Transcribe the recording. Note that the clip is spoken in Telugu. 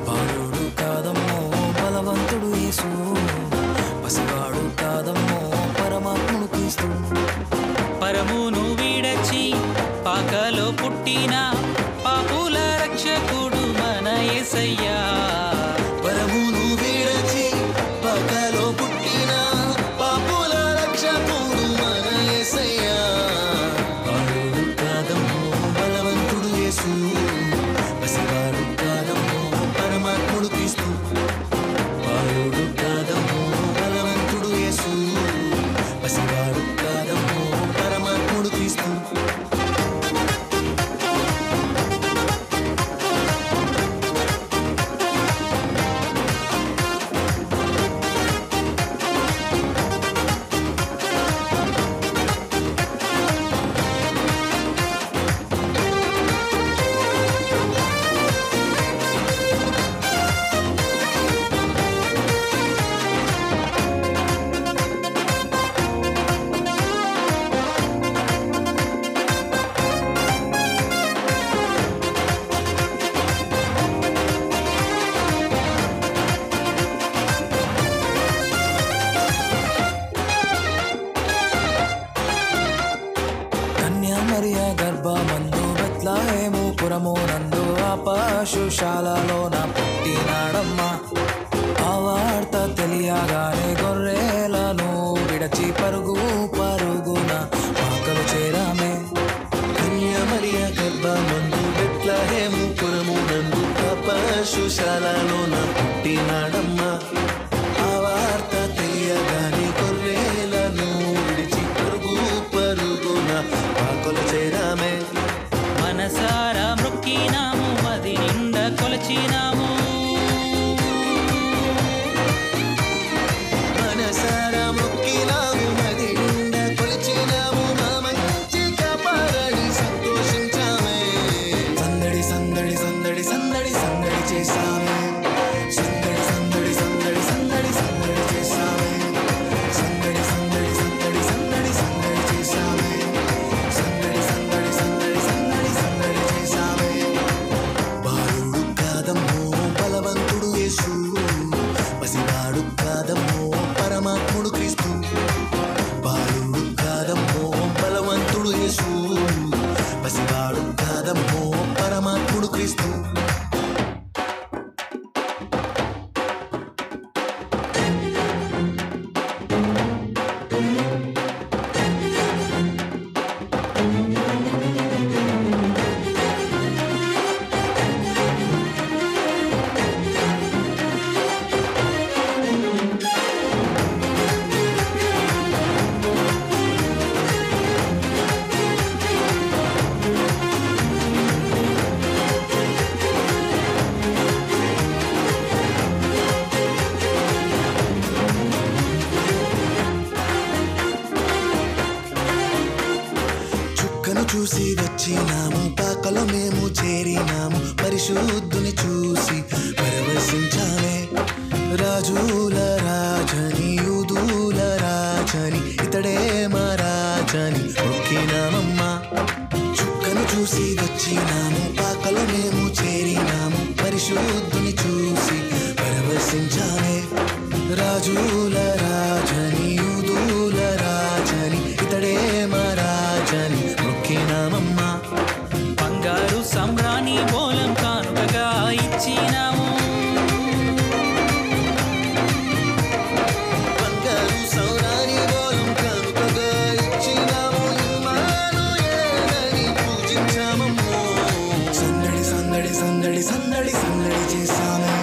బాలుడు కాదమ్మో బలవంతుడు యేసు, పసివాడు కాదమ్మో పరమాత్ముడు క్రీస్తు. పరమును వీడచి పాకలో పుట్టిన పాపుల రక్షకుడు మన యేసయ్యా. పరమును వీడచి పాకలో పుట్టిన పాపుల రక్షకుడు మన యేసయ్యా. బాలుడు కాదమ్మో బలవంతుడు యేసు, పసివాడు కాదమ్మో పరమాత్ముడు క్రీస్తు. బాలుడు కాదమ్మో బలవంతుడు యేసు, పసివాడు కాదమ్మో పరమాత్ముడు క్రీస్తు. మరియ గర్భమందు బెత్లెహేము పురమునందు ఆ పశుశాలలోన పుట్టినాడమ్మా. ఆ వార్త తెలియగానే గొర్రెలను విడచి పరుగు పరుగున పాకలు చేరామే. మరియ గర్భమందు బెత్లెహేము పురమునందు ఆ పశుశాలలోన పుట్టినాడమ్మా. ఆ వార్త తెలియగానే గొర్రెలను విడిచి పరుగు పరుగున పాకలు చేరామే. మనసారా మొక్కినాము, మది నిండా కొలచినాము. మనసారా మొక్కినాము, మది నిండా కొలిచినాము. మా మంచి కాపాడని సంతోషించామే. సందడి సందడి సందడి సందడి సందడి చేసామే. సందడి సందడి సందడి సందడి సందడి చేసామే. సందడి సందడి సందడి సందడి సందడి చేసామే. సందడి సందడి సందడి సందడి సందడి చేసామే. బాలుడు కాదమ్మో బలవంతుడు యేసు, పసివాడు కాదమ్మో పరమాత్ముడు క్రీస్తు. బాలుడు కాదమ్మో బలవంతుడు యేసు, పసివాడు కాదమ్మో పరమాత్ముడు క్రీస్తు. చుక్కను చూసి వచ్చినాము, పాకలో మేము చేరినాము. పరిశుద్ధుని చూసి పరవశించామే. రాజుల రాజని యూదుల రాజని ఇతడే మా రాజని మొక్కినామమ్మా. చుక్కను చూసి వచ్చినాము, పాకలో మేము చేరినాము. పరిశుద్ధుని చూసి పరవశించామే. రాజుల రాజని యూదుల రాజని ఇతడే మా రాజని మొక్కినామమ్మా. బంగారు సంబ్రాణి బోలం కానుకగా ఇచ్చినాము. బంగారు సంబ్రాణి బోలం కానుకగా ఇచ్చినాము. ఇమ్మానుయేలని పూజించామమ్మో. సందడి సందడి సందడి సందడి సందడి చేసామే.